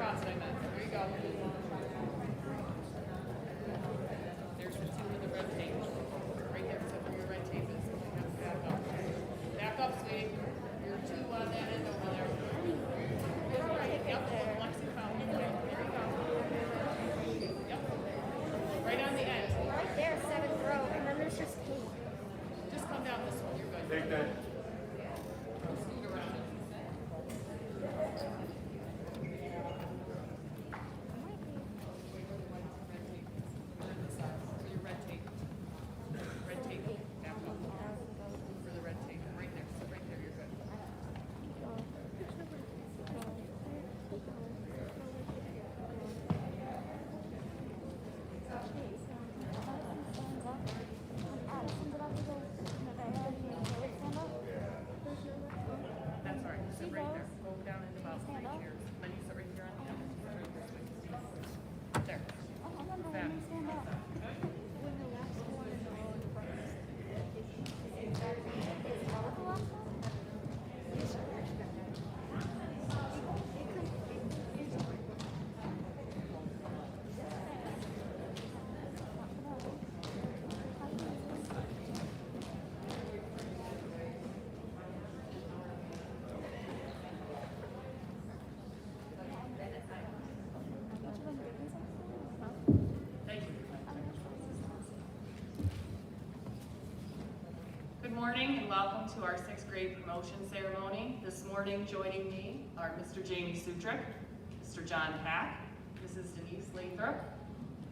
across it, I meant. There you go. There's the two with the red tape. Right there, so where your red tape is. Back up. Back up, sweetie. Your two on that end over there. Yep, Lexi found it. There you go. Yep. Right on the end. Right there, 7th row, and then there's just 8. Just come down this one. You're good. Take that. Scoot around it. Your red tape. Red tape. Back up. For the red tape. Right there. So right there, you're good. That's all right. Sit right there. Go down into about 3 chairs. Then you sit right here on the end. Right this way. There. Back. Thank you. Good morning and welcome to our 6th grade promotion ceremony. This morning joining me are Mr. Jamie Sutrick, Mr. John Pack, Mrs. Denise Lathrop,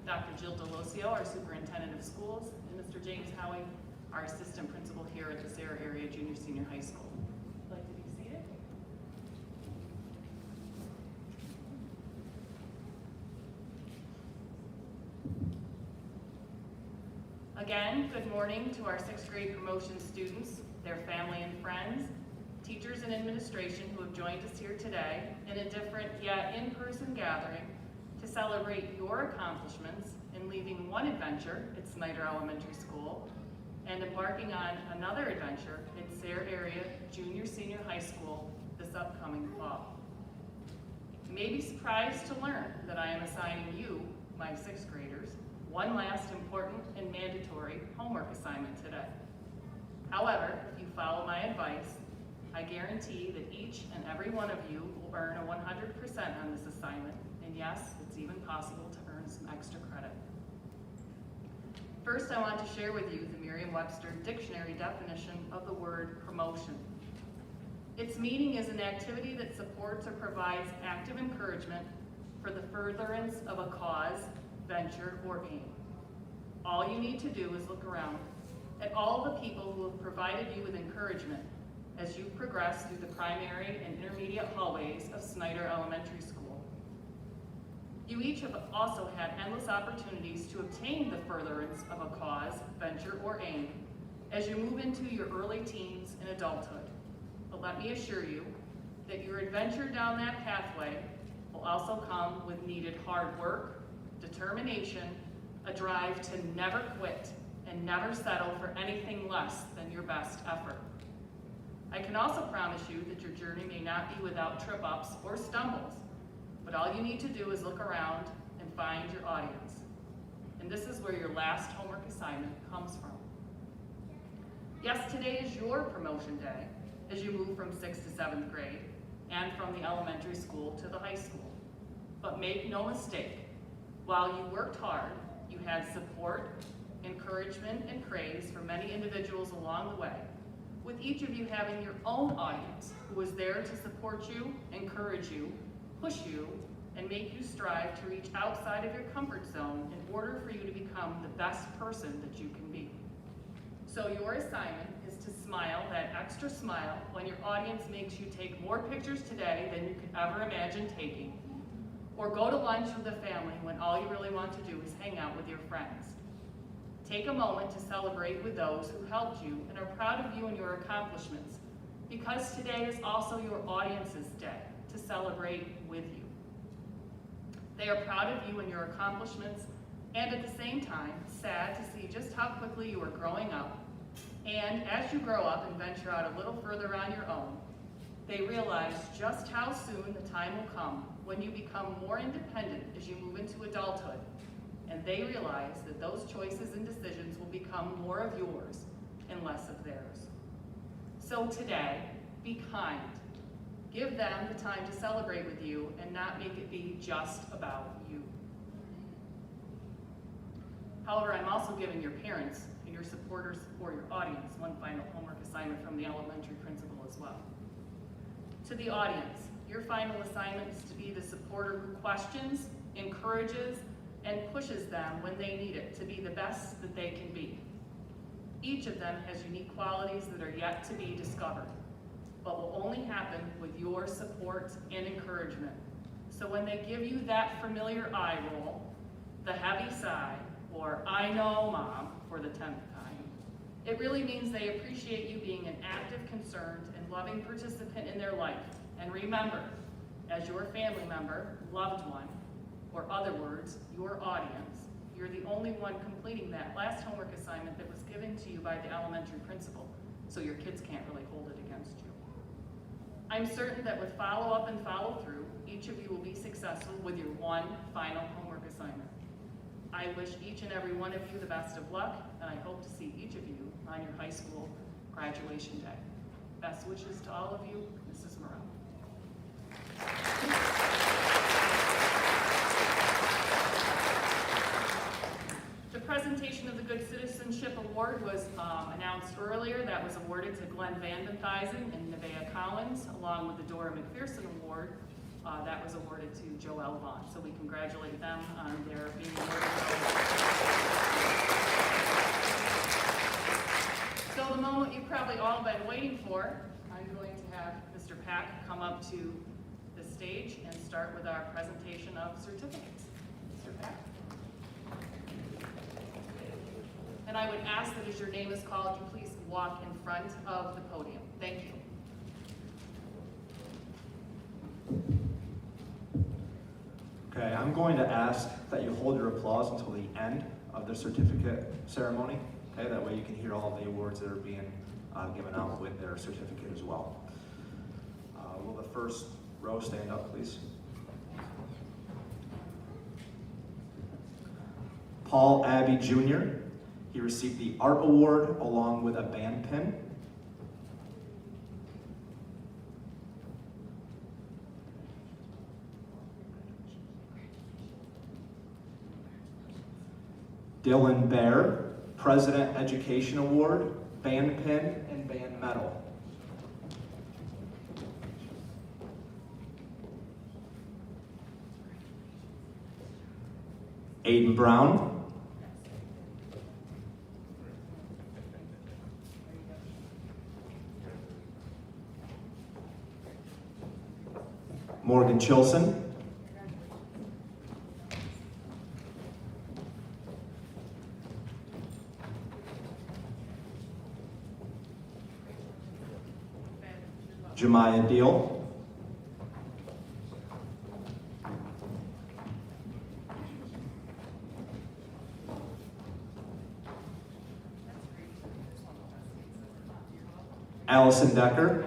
Dr. Jill Delosio, our superintendent of schools, and Mr. James Howie, our assistant principal here at the Sarah Area Junior Senior High School. Would you like to be seated? Again, good morning to our 6th grade promotion students, their family and friends, teachers and administration who have joined us here today in a different yet in-person gathering to celebrate your accomplishments in leaving one adventure at Snyder Elementary School and embarking on another adventure at Sarah Area Junior Senior High School this upcoming fall. You may be surprised to learn that I am assigning you, my 6th graders, one last important and mandatory homework assignment today. However, if you follow my advice, I guarantee that each and every one of you will earn a 100% on this assignment, and yes, it's even possible to earn some extra credit. First, I want to share with you the Merriam-Webster dictionary definition of the word promotion. Its meaning is an activity that supports or provides active encouragement for the furtherance of a cause, venture, or aim. All you need to do is look around at all the people who have provided you with encouragement as you progress through the primary and intermediate hallways of Snyder Elementary School. You each have also had endless opportunities to obtain the furtherance of a cause, venture, or aim as you move into your early teens and adulthood. But let me assure you that your adventure down that pathway will also come with needed hard work, determination, a drive to never quit, and never settle for anything less than your best effort. I can also promise you that your journey may not be without trip-ups or stumbles, but all you need to do is look around and find your audience. And this is where your last homework assignment comes from. Yes, today is your promotion day as you move from 6th to 7th grade and from the elementary school to the high school. But make no mistake, while you worked hard, you had support, encouragement, and praise from many individuals along the way, with each of you having your own audience who was there to support you, encourage you, push you, and make you strive to reach outside of your comfort zone in order for you to become the best person that you can be. So your assignment is to smile that extra smile when your audience makes you take more pictures today than you could ever imagine taking, or go to lunch with the family when all you really want to do is hang out with your friends. Take a moment to celebrate with those who helped you and are proud of you and your accomplishments, because today is also your audience's day to celebrate with you. They are proud of you and your accomplishments, and at the same time, sad to see just how quickly you are growing up. And as you grow up and venture out a little further on your own, they realize just how soon the time will come when you become more independent as you move into adulthood, and they realize that those choices and decisions will become more of yours and less of theirs. So today, be kind. Give them the time to celebrate with you and not make it be just about you. However, I'm also giving your parents and your supporters or your audience one final homework assignment from the elementary principal as well. To the audience, your final assignment is to be the supporter who questions, encourages, and pushes them when they need it to be the best that they can be. Each of them has unique qualities that are yet to be discovered, but will only happen with your support and encouragement. So when they give you that familiar eye roll, the heavy sigh, or "I know, Mom," for the 10th time, it really means they appreciate you being an active, concerned, and loving participant in their life. And remember, as your family member, loved one, or other words, your audience, you're the only one completing that last homework assignment that was given to you by the elementary principal, so your kids can't really hold it against you. I'm certain that with follow-up and follow-through, each of you will be successful with your one final homework assignment. I wish each and every one of you the best of luck, and I hope to see each of you on your high school graduation day. Best wishes to all of you, Mrs. Morel. The presentation of the Good Citizenship Award was announced earlier. That was awarded to Glenn Vandentheisen and Nevaeh Collins, along with the Dora McPherson Award. That was awarded to Joelle Vaughn. So we congratulate them on their being awarded. So the moment you've probably all been waiting for, I'm going to have Mr. Pack come up to the stage and start with our presentation of certificates. Mr. Pack. And I would ask that as your name is called, you please walk in front of the podium. Thank you. Okay, I'm going to ask that you hold your applause until the end of the certificate ceremony. Okay, that way you can hear all of the awards that are being given out with their certificate as well. Will the first row stand up, please? Paul Abbey Jr. He received the Art Award along with a band pin. Dylan Baer, President Education Award, band pin, and band medal. Aiden Brown. Morgan Chilson. Jemiah Deal. Allison Decker.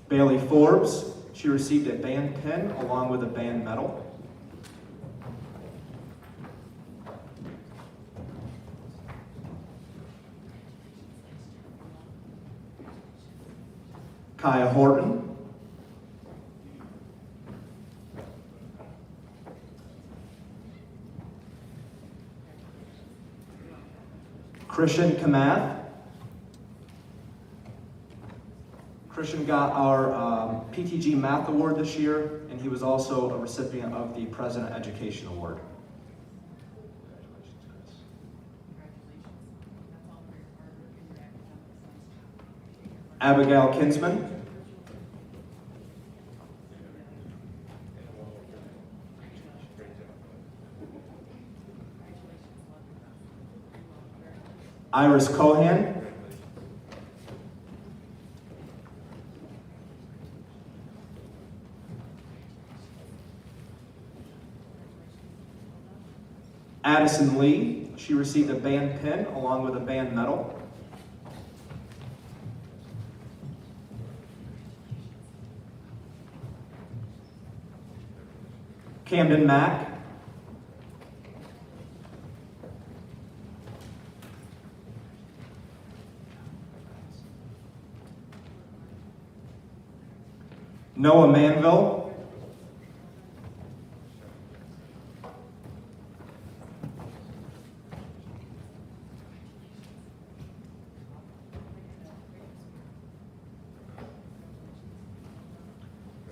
Bailey Forbes. She received a band pin along with a band medal. Kaya Horton. Christian Kamath. Christian got our PTG Math Award this year, and he was also a recipient of the President Education Award. Abigail Kinsman. Iris Cohan. Addison Lee, she received a band pin along with a band medal. Camden Mack. Noah Manville.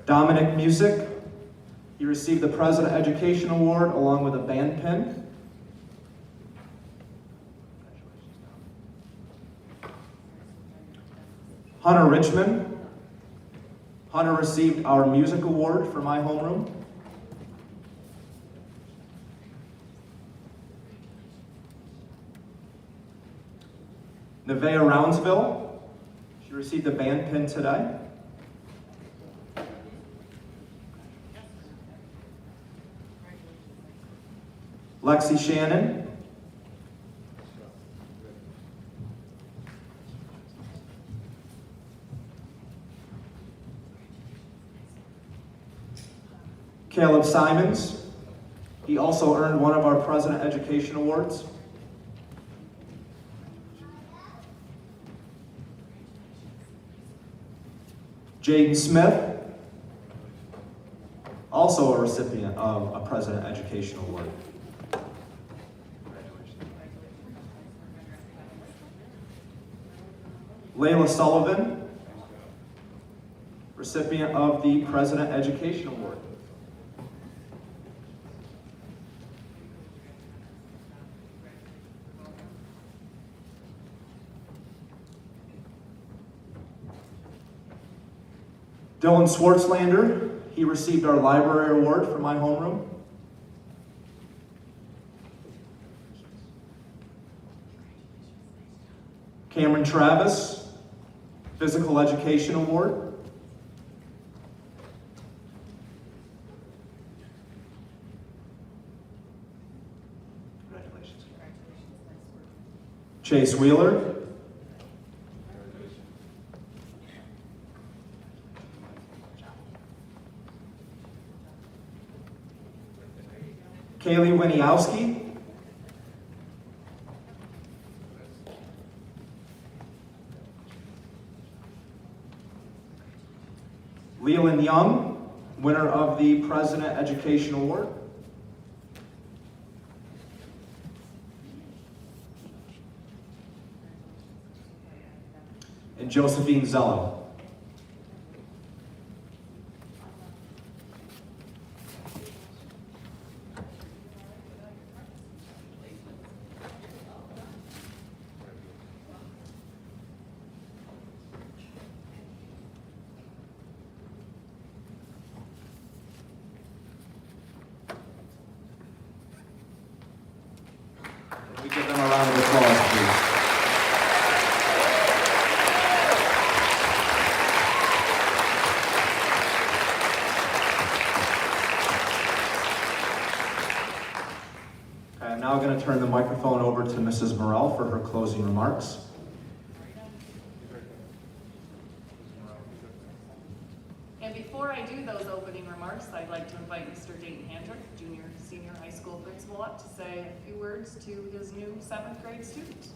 Dominic Music. He received the President Education Award along with a band pin. Hunter Richmond. Hunter received our music award for My Homeroom. Nevaeh Roundsville. She received a band pin today. Lexi Shannon. Caleb Simons. He also earned one of our President Education Awards. Jaden Smith, also a recipient of a President Education Award. Layla Sullivan, recipient of the President Education Award. Dylan Swartzlander, he received our library award for My Homeroom. Cameron Travis, Physical Education Award. Congratulations. Chase Wheeler. Kaylee Winiowski. Leland Young, winner of the President Education Award. And Josephine Zello. We give them a round of applause, please. Okay, I'm now going to turn the microphone over to Mrs. Morrell for her closing remarks. And before I do those opening remarks, I'd like to invite Mr. Dayton Handrick, junior, senior high school principal, up to say a few words to his new 7th grade students.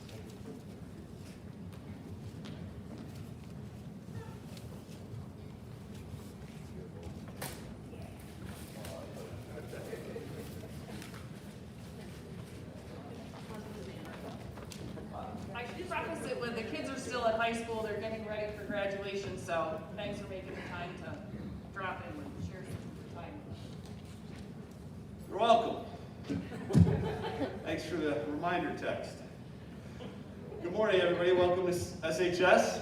I should preface it with the kids are still at high school, they're getting ready for graduation, so thanks for making the time to drop in and share some time. You're welcome. Thanks for the reminder text. Good morning, everybody. Welcome to SHS.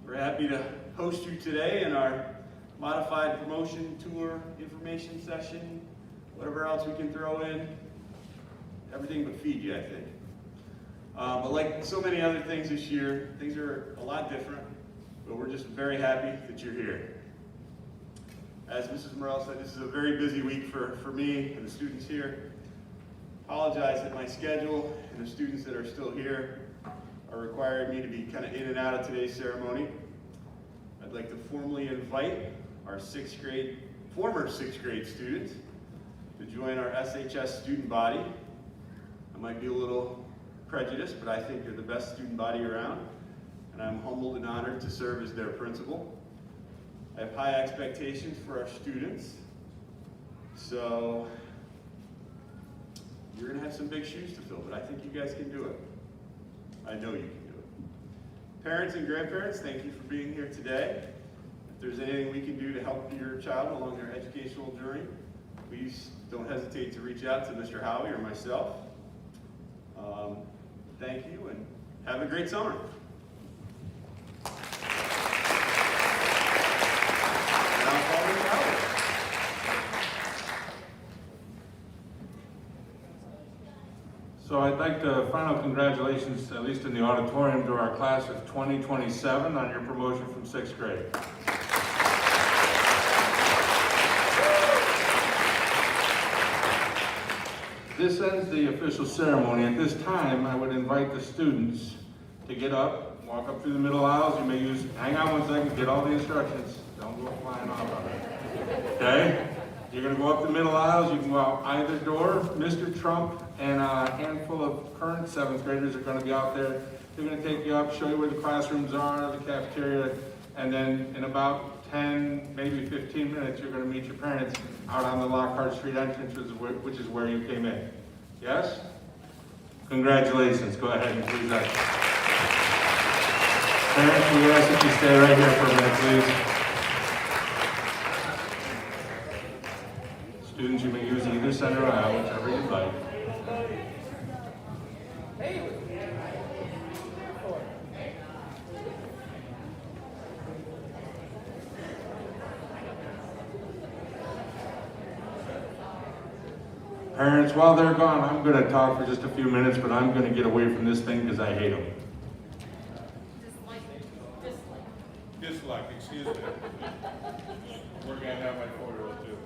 We're happy to host you today in our modified promotion tour information session, whatever else we can throw in. Everything but feed you, I think. But like so many other things this year, things are a lot different, but we're just very happy that you're here. As Mrs. Morrell said, this is a very busy week for me and the students here. apologize that my schedule and the students that are still here are requiring me to be kind of in and out of today's ceremony. I'd like to formally invite our former sixth grade students to join our SHS student body. I might be a little prejudiced, but I think they're the best student body around, and I'm humbled and honored to serve as their principal. I have high expectations for our students, so you're going to have some big shoes to fill, but I think you guys can do it. I know you can do it. Parents and grandparents, thank you for being here today. If there's anything we can do to help your child along their educational journey, please don't hesitate to reach out to Mr. Howie or myself. Thank you and have a great summer. So I'd like to final congratulations, at least in the auditorium, to our class of 2027 on your promotion from 6th grade. This ends the official ceremony. At this time, I would invite the students to get up, walk up through the middle aisles. You may hang on one second, get all the instructions. Don't go flying off on it. Okay? You're going to go up the middle aisles. You can go out either door. Mr. Trump and a handful of current 7th graders are going to be out there. They're going to take you up, show you where the classrooms are, the cafeteria, and then in about 10, maybe 15 minutes, you're going to meet your parents out on the Lockhart Street entrance, which is where you came in. Yes? Congratulations. Go ahead and please exit. Parents, we ask that you stay right here for a minute, please. Students, you may use either center aisle, whichever you'd like. Parents, while they're gone, I'm going to talk for just a few minutes, but I'm going to get away from this thing because I hate them. Dislike, excuse me. We're going to have my 4-year-old too.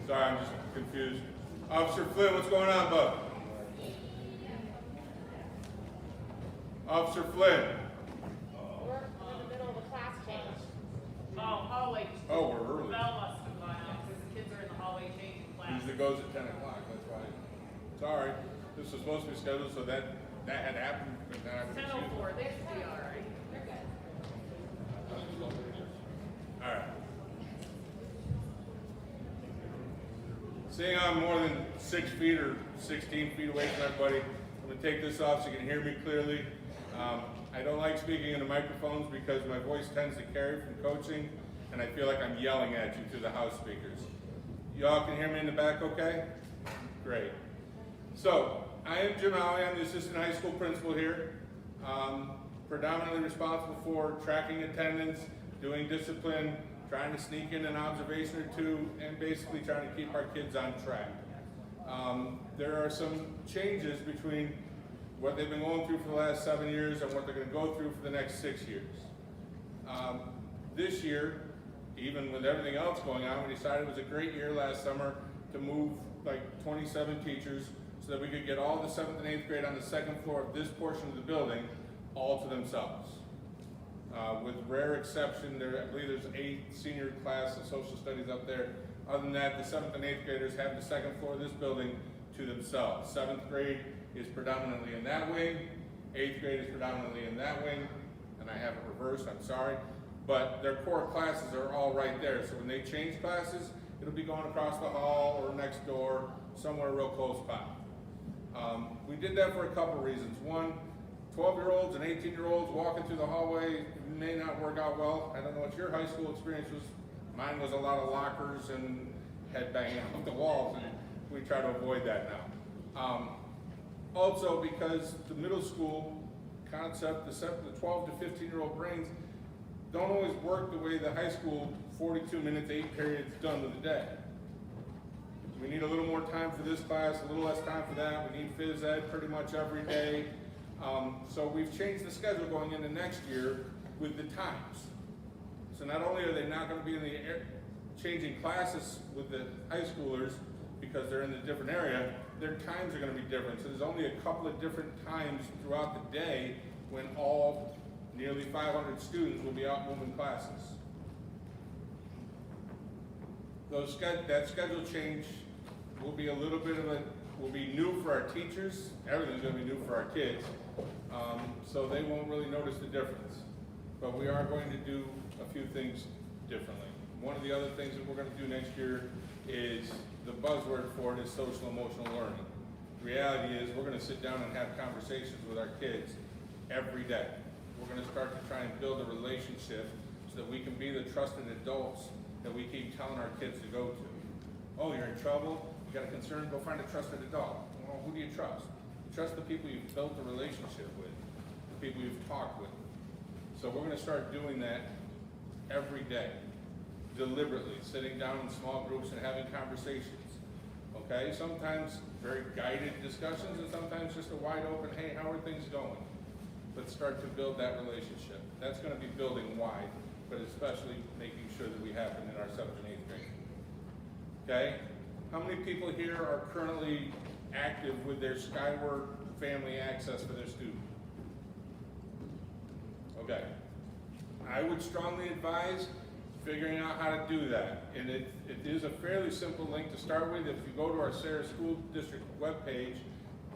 Sorry, I'm just confused. Officer Flynn, what's going on, bud? Officer Flynn. We're in the middle of a class change. Hallway. Oh, we're early. Bell must have gone out because the kids are in the hallway changing class. Usually goes at 10 o'clock, that's why. Sorry, this was supposed to be scheduled, so that had happened. But then I would 10:04, they should be all right. All right. Seeing I'm more than 6 feet or 16 feet away from everybody, I'm going to take this off so you can hear me clearly. I don't like speaking into microphones because my voice tends to carry from coaching, and I feel like I'm yelling at you through the house speakers. Y'all can hear me in the back okay? Great. So, I am Jim Howie. I'm the assistant high school principal here. Predominantly responsible for tracking attendance, doing discipline, trying to sneak in an observation or two, and basically trying to keep our kids on track. There are some changes between what they've been going through for the last 7 years and what they're going to go through for the next 6 years. This year, even with everything else going on, we decided it was a great year last summer to move like 27 teachers so that we could get all the 7th and 8th grade on the 2nd floor of this portion of the building all to themselves. With rare exception, I believe there's 8 senior class of social studies up there. Other than that, the 7th and 8th graders have the 2nd floor of this building to themselves. 7th grade is predominantly in that wing, 8th grade is predominantly in that wing, and I have it reversed, I'm sorry. But their core classes are all right there, so when they change classes, it'll be going across the hall or next door, somewhere real close by. We did that for a couple reasons. One, 12-year-olds and 18-year-olds walking through the hallway may not work out well. I don't know what your high school experience was. Mine was a lot of lockers and head banging off the walls, and we try to avoid that now. Also, because the middle school concept, the 12 to 15-year-old brains don't always work the way the high school 42 minutes, 8 periods done with a day. We need a little more time for this class, a little less time for that. We need phys ed pretty much every day. So we've changed the schedule going into next year with the times. So not only are they not going to be in the changing classes with the high schoolers because they're in a different area, their times are going to be different. So there's only a couple of different times throughout the day when all nearly 500 students will be out moving classes. That schedule change will be a little bit of will be new for our teachers. Everything's going to be new for our kids. So they won't really notice the difference. But we are going to do a few things differently. One of the other things that we're going to do next year is, the buzzword for it is social emotional learning. The reality is we're going to sit down and have conversations with our kids every day. We're going to start to try and build a relationship so that we can be the trusted adults that we keep telling our kids to go to. Oh, you're in trouble? You got a concern? Go find a trusted adult. Well, who do you trust? You trust the people you've built a relationship with, the people you've talked with. So we're going to start doing that every day, deliberately, sitting down in small groups and having conversations. Okay? Sometimes very guided discussions, and sometimes just a wide open, hey, how are things going? Let's start to build that relationship. That's going to be building wide, but especially making sure that we happen in our 7th and 8th grade. Okay? How many people here are currently active with their Skyward Family Access for their student? Okay. I would strongly advise figuring out how to do that. And it is a fairly simple link to start with. If you go to our Sarah School District webpage,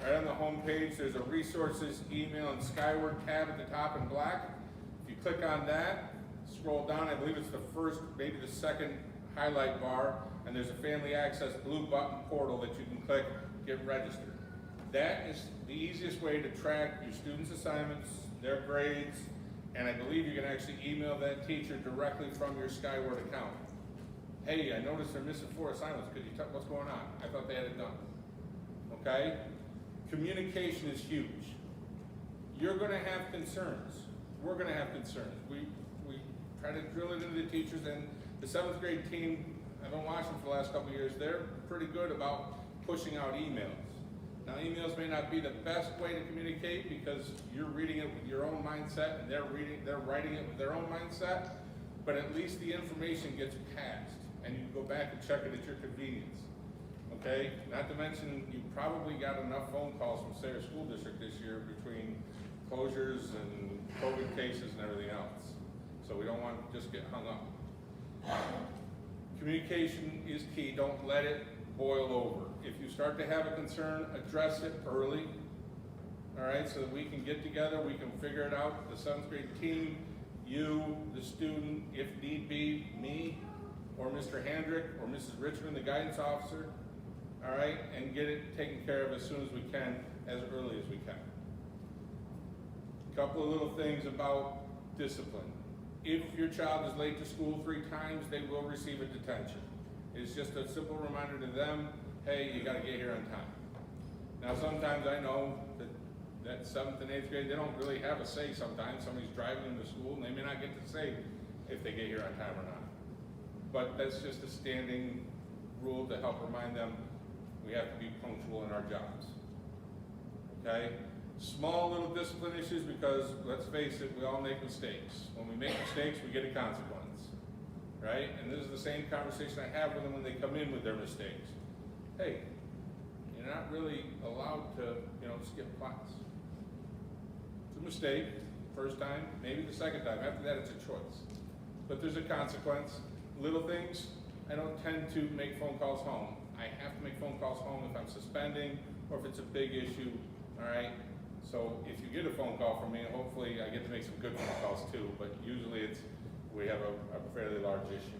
right on the home page, there's a resources, email, and Skyward tab at the top in black. If you click on that, scroll down, I believe it's the first, maybe the second highlight bar, and there's a Family Access blue button portal that you can click, get registered. That is the easiest way to track your students' assignments, their grades, and I believe you can actually email that teacher directly from your Skyward account. Hey, I noticed they're missing 4 assignments. Could you tell what's going on? I thought they had it done. Okay? Communication is huge. You're going to have concerns. We're going to have concerns. We try to drill it into the teachers, and the 7th grade team, I've been watching for the last couple of years, they're pretty good about pushing out emails. Now, emails may not be the best way to communicate because you're reading it with your own mindset and they're writing it with their own mindset, but at least the information gets passed and you can go back and check it at your convenience. Okay? Not to mention, you probably got enough phone calls from Sarah School District this year between closures and COVID cases and everything else. So we don't want to just get hung up. Communication is key. Don't let it boil over. If you start to have a concern, address it early, all right, so that we can get together, we can figure it out, the 7th grade team, you, the student, if need be, me, or Mr. Handrick, or Mrs. Richmond, the guidance officer, all right, and get it taken care of as soon as we can, as early as we can. A couple of little things about discipline. If your child is late to school 3 times, they will receive a detention. It's just a simple reminder to them, hey, you gotta get here on time. Now, sometimes I know that 7th and 8th grade, they don't really have a say sometimes. Somebody's driving them to school and they may not get to say if they get here on time or not. But that's just a standing rule to help remind them we have to be punctual in our jobs. Okay? Small little discipline issues because, let's face it, we all make mistakes. When we make mistakes, we get a consequence. Right? And this is the same conversation I have with them when they come in with their mistakes. Hey, you're not really allowed to, skip class. It's a mistake, first time, maybe the second time. After that, it's a choice. But there's a consequence. Little things, I don't tend to make phone calls home. I have to make phone calls home if I'm suspending or if it's a big issue, all right? So if you get a phone call from me, hopefully I get to make some good phone calls too, but usually we have a fairly large issue.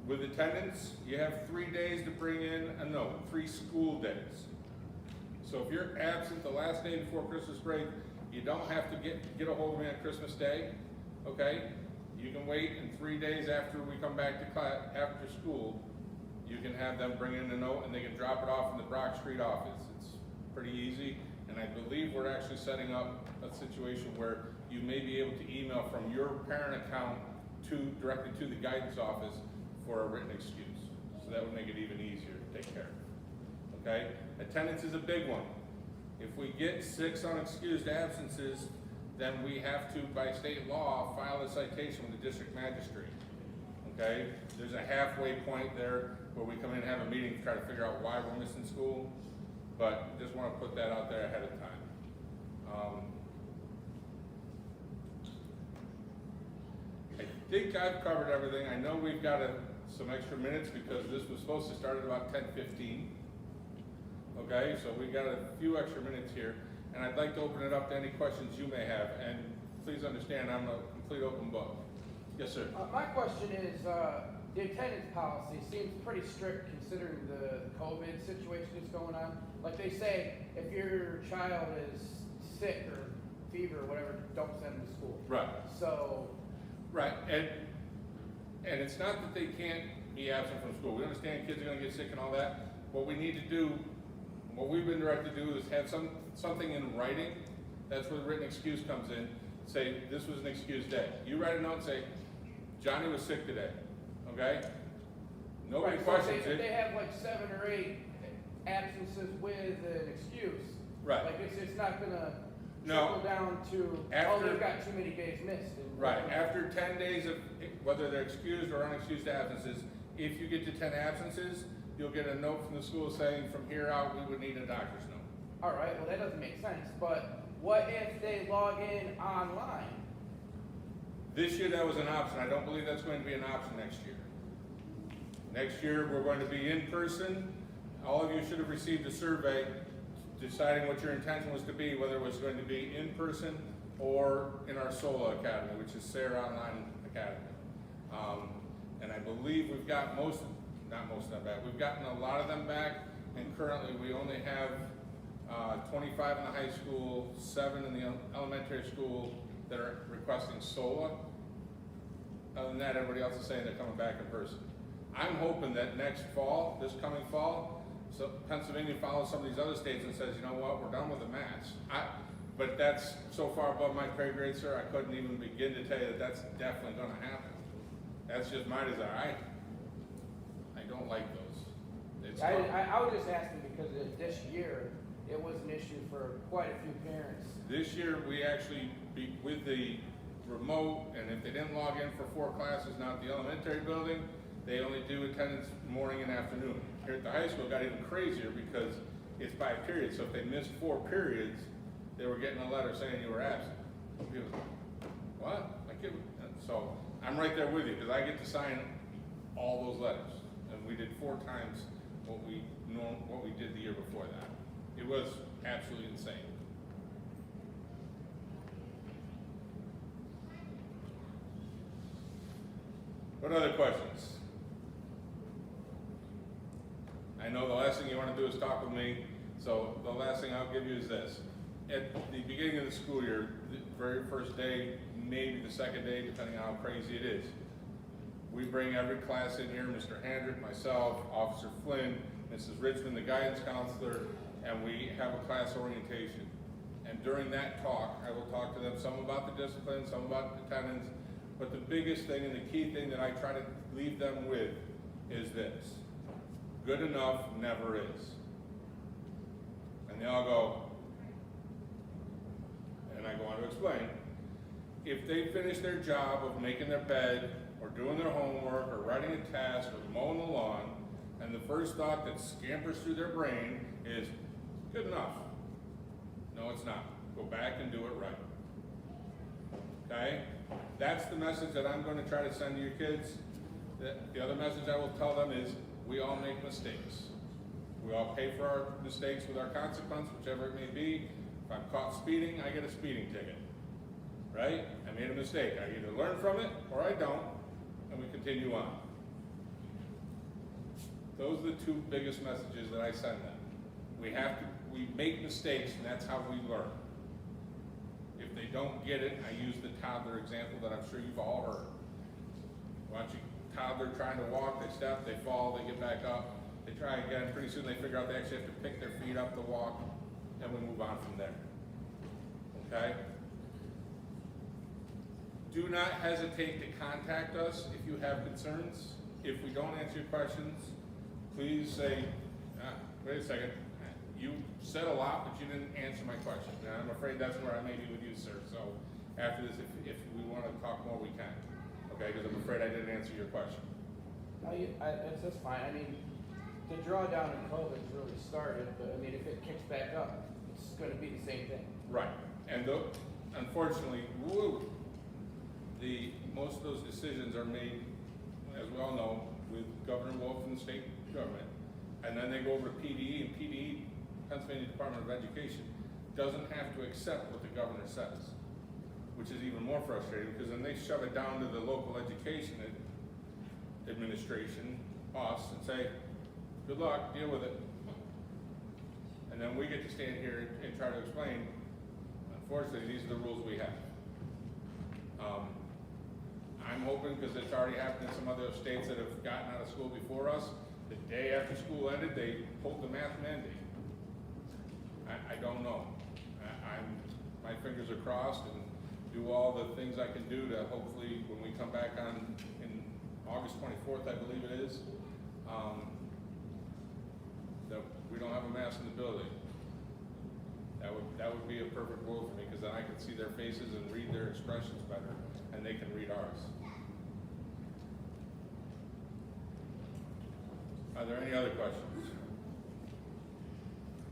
With attendance, you have 3 days to bring in a note, 3 school days. So if you're absent the last day before Christmas break, you don't have to get a hold of me on Christmas Day, okay? You can wait, and 3 days after we come back to class, after school, you can have them bring in a note and they can drop it off in the Brock Street office. It's pretty easy, and I believe we're actually setting up a situation where you may be able to email from your parent account directly to the guidance office for a written excuse. So that would make it even easier to take care of. Okay? Attendance is a big one. If we get 6 unexcused absences, then we have to, by state law, file a citation with the district magistrate. Okay? There's a halfway point there where we come in and have a meeting to try to figure out why we're missing school, but just want to put that out there ahead of time. I think I've covered everything. I know we've got some extra minutes because this was supposed to start at about 10:15. Okay, so we got a few extra minutes here, and I'd like to open it up to any questions you may have, and please understand I'm a complete open book. Yes, sir. My question is, the attendance policy seems pretty strict considering the COVID situation that's going on. Like they say, if your child is sick or fever or whatever, don't send them to school. Right. So, Right, and it's not that they can't be absent from school. We understand kids are gonna get sick and all that. What we need to do, what we've been directed to do is have something in writing. That's where the written excuse comes in. Say, this was an excused day. You write a note and say, Johnny was sick today, okay? Nobody right, so questions if they it. have like 7 or 8 absences with an excuse. Right. Like it's not gonna No. trickle down to, After- they've got too many days missed. And Right, after 10 days of, whether they're excused or unexcused absences, if you get to 10 absences, you'll get a note from the school saying, from here out, we would need a doctor's note. All right, well, that doesn't make sense, but what if they log in online? This year, that was an option. I don't believe that's going to be an option next year. Next year, we're going to be in person. All of you should have received a survey deciding what your intention was to be, whether it was going to be in person or in our SOLA Academy, which is Sarah Online Academy. And I believe we've got not most of them back, we've gotten a lot of them back, and currently we only have 25 in the high school, 7 in the elementary school that are requesting SOLA. Other than that, everybody else is saying they're coming back in person. I'm hoping that next fall, this coming fall, so Pennsylvania follows some of these other states and says, you know what, we're done with the masks. But that's so far above my pay grade, sir, I couldn't even begin to tell you that that's definitely gonna happen. That's just my desire. I don't like those. It's tough. I was just asking because this year, it was an issue for quite a few parents. This year, we actually, with the remote, and if they didn't log in for 4 classes, not the elementary building, they only do attendance morning and afternoon. Here at the high school, it got even crazier because it's by period. So if they missed 4 periods, they were getting a letter saying you were absent. People, what? My kid, so I'm right there with you because I get to sign all those letters. And we did 4 times what we did the year before that. It was absolutely insane. What other questions? I know the last thing you want to do is talk with me, so the last thing I'll give you is this. At the beginning of the school year, the very first day, maybe the second day, depending on how crazy it is, we bring every class in here, Mr. Handrick, myself, Officer Flynn, Mrs. Richmond, the guidance counselor, and we have a class orientation. And during that talk, I will talk to them some about the discipline, some about attendance, but the biggest thing and the key thing that I try to leave them with is this: good enough never is. And they all go, and I go on to explain. If they finish their job of making their bed, or doing their homework, or writing a task, or mowing the lawn, and the first thought that scampers through their brain is, good enough. No, it's not. Go back and do it right. Okay? That's the message that I'm going to try to send to your kids. The other message I will tell them is, we all make mistakes. We all pay for our mistakes with our consequence, whichever it may be. If I'm caught speeding, I get a speeding ticket. Right? I made a mistake. I either learn from it or I don't, and we continue on. Those are the 2 biggest messages that I send them. We make mistakes, and that's how we learn. If they don't get it, I use the toddler example that I'm sure you've all heard. Watch a toddler trying to walk, they step, they fall, they get back up, they try again, pretty soon they figure out they actually have to pick their feet up to walk, and we move on from there. Okay? Do not hesitate to contact us if you have concerns. If we don't answer your questions, say, wait a second, you said a lot, but you didn't answer my question. And I'm afraid that's where I may be with you, sir. So after this, if we want to talk more, we can. Okay, because I'm afraid I didn't answer your question. No, that's fine. I mean, the drawdown in COVID's really started, but I mean, if it kicks back up, it's gonna be the same thing. Right, and unfortunately, most of those decisions are made, as we all know, with Governor Wolf and the state government, and then they go over to PDE, and PDE, Pennsylvania Department of Education, doesn't have to accept what the governor says, which is even more frustrating, because then they shove it down to the local education administration, us, and say, good luck, deal with it. And then we get to stand here and try to explain, unfortunately, these are the rules we have. I'm hoping, because it's already happened in some other states that have gotten out of school before us, the day after school ended, they pulled the mask mandate. I don't know. My fingers are crossed and do all the things I can do to hopefully, when we come back on in August 24th, I believe it is, that we don't have a mask in the building. That would be a perfect world for me, because then I can see their faces and read their expressions better, and they can read ours. Are there any other questions?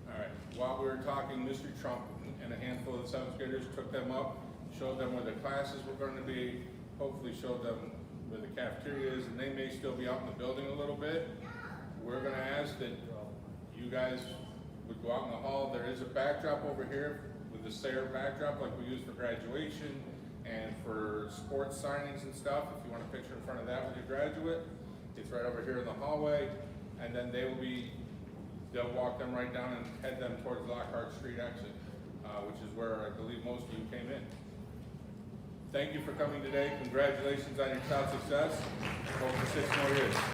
All right, while we were talking, Mr. Trump and a handful of the seventh graders took them up, showed them where the classes were going to be, hopefully showed them where the cafeteria is, and they may still be out in the building a little bit. We're gonna ask that you guys would go out in the hall. There is a backdrop over here with the Sayre backdrop like we use for graduation and for sports signings and stuff. If you want a picture in front of that with your graduate, it's right over here in the hallway. And then they'll walk them right down and head them towards Lockhart Street exit, which is where I believe most of you came in. Thank you for coming today. Congratulations on your child's success. Hope for 6 more years.